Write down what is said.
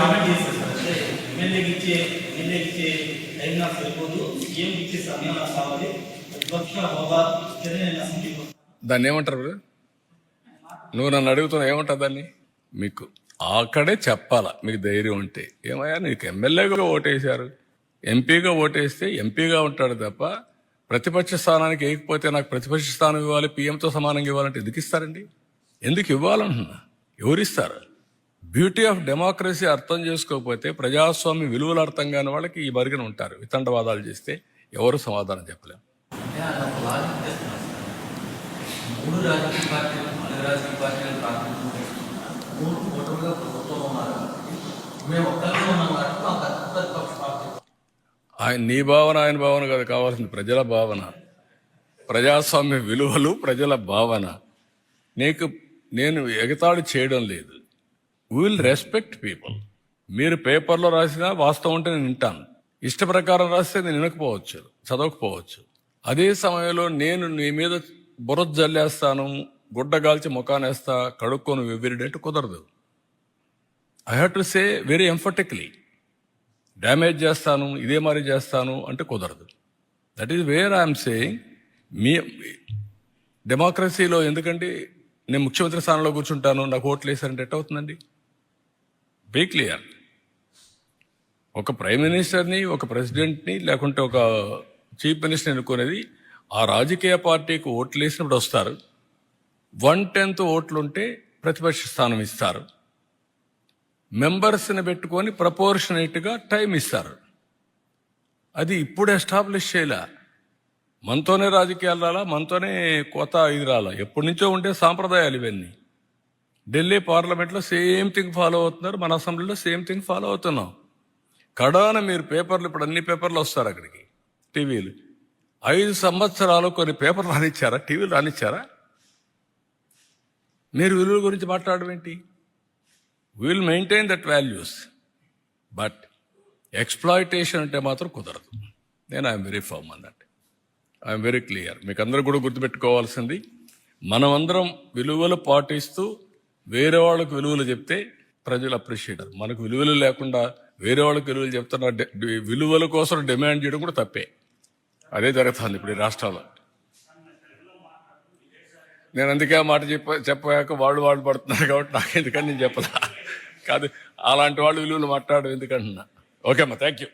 Comment చేస్తారు sir. అంటే ఎమ్మెల్యేకి ఇచ్చే టైం నాకు సరిపోదు, సీఎం ఇచ్చే సమయం నాకు కావాలి, ప్రతిపక్ష హోదా ఇస్తేనే నేను అసెంబ్లీకి వస్తాను. దాన్ని ఏమంటారు బ్రదర్? నువ్వు నన్ను అడుగుతున్నావు ఏమంటావు దాన్ని? మీకు అక్కడే చెప్పాలా మీకు ధైర్యం ఉంటే. ఏమయ్యా నీకు ఎమ్మెల్యేగా ఓటేశారు, ఎంపీగా ఓటేస్తే ఎంపీగా ఉంటాడు తప్ప ప్రతిపక్ష స్థానానికి వేయకపోతే నాకు ప్రతిపక్ష స్థానం ఇవ్వాలి, పీఎంతో సమానంగా ఇవ్వాలంటే ఎందుకు ఇస్తారండి? ఎందుకు ఇవ్వాలంటున్నా? ఎవరిస్తారు? బ్యూటీ ఆఫ్ డెమోక్రసీ అర్థం చేసుకోకపోతే, ప్రజాస్వామ్య విలువలు అర్థం కాని వాళ్ళకి ఈ బరిగిన ఉంటారు. వితండవాదాలు చేస్తే ఎవరు సమాధానం చెప్పలేము. అంటే ఆయన ఒక లాజిక్ చేస్తున్నారు సార్. 3 రాజకీయ పార్టీలు 4 రాజకీయ పార్టీలు ప్రాతినిధ్యం 3 ఓటర్లుగా ప్రభుత్వం ఉన్నారు. మేము ఒక్కరిగా ఉన్నాం కాబట్టి మాకు ప్రతిపక్ష పార్టీ. ఆయన నీ భావన ఆయన భావన కాదు కావాల్సింది, ప్రజల భావన, ప్రజాస్వామ్య విలువలు, ప్రజల భావన. నేను ఎగతాళి చేయడం లేదు. Will respect people. మీరు పేపర్లో రాసినా వాస్తవం ఉంటే నేను వింటాను, ఇష్ట ప్రకారం రాస్తే నేను వినకపోవచ్చు, చదవకపోవచ్చు. అదే సమయంలో నేను నీ మీద బురద జల్లేస్తాను, గుడ్డగాల్చి ముఖానేస్తా, కడుక్కొని వెవ్విరిడంటే కుదరదు. I have to say very emphatically, damage చేస్తాను, ఇదే మరి చేస్తాను అంటే కుదరదు. That is where I'm saying. మీ డెమోక్రసీలో ఎందుకంటే నేను ముఖ్యమంత్రి స్థానంలో కూర్చుంటాను, నాకు ఓట్లు వేసారంటే ఎట్ అవుతుందండి? Be clear. ఒక ప్రైమ్ మినిస్టర్ని, ఒక ప్రెసిడెంట్ని, లేకుంటే ఒక చీఫ్ మినిస్టర్ని ఎన్నుకునేది ఆ రాజకీయ పార్టీకి ఓట్లు వేసినప్పుడు వస్తారు. 1/10 ఓట్లుంటే ప్రతిపక్ష స్థానం ఇస్తారు. మెంబర్స్ని పెట్టుకొని ప్రపోర్షనేట్గా టైం ఇస్తారు. అది ఇప్పుడు ఎస్టాబ్లిష్ చేయలే. మనతోనే రాజకీయాలు రాలా, మనతోనే కొత్త ఇది రాలా, ఎప్పటి నుంచో ఉండే సాంప్రదాయాలు ఇవన్నీ. ఢిల్లీ పార్లమెంట్లో సేమ్ థింగ్ ఫాలో అవుతున్నారు, మన అసెంబ్లీలో సేమ్ థింగ్ ఫాలో అవుతున్నాం. కడాన మీరు పేపర్లు, ఇప్పుడు అన్ని పేపర్లు వస్తారు అక్కడికి, టీవీలు. 5 సంవత్సరాలు కొన్ని పేపర్లు రానిచ్చారా? టీవీలు రానిచ్చారా? మీరు విలువల గురించి మాట్లాడడం ఏంటి? Will maintain that values, but exploitation అంటే మాత్రం కుదరదు. నేను I'm very firm on that. I'm very clear. మీకు అందరూ కూడా గుర్తుపెట్టుకోవాల్సింది, మనమందరం విలువలు పాటిస్తూ వేరే వాళ్ళకు విలువలు చెప్తే ప్రజలు అప్రిషియేటర్. మనకు విలువలు లేకుండా వేరే వాళ్ళకి విలువలు చెప్తున్న విలువల కోసం డిమాండ్ చేయడం కూడా తప్పే. అదే జరుగుతుంది ఇప్పుడు ఈ రాష్ట్రాల్లో. నేను అందుకే ఆ మాట చెప్పాక వాళ్ళు పడుతున్నారు కాబట్టి నాకు ఎందుకని నేను చెప్పలా. కాదు, అలాంటి వాళ్ళు విలువలు మాట్లాడడం ఎందుకంటున్నా. ఓకే అమ్మా, థ్యాంక్ యూ.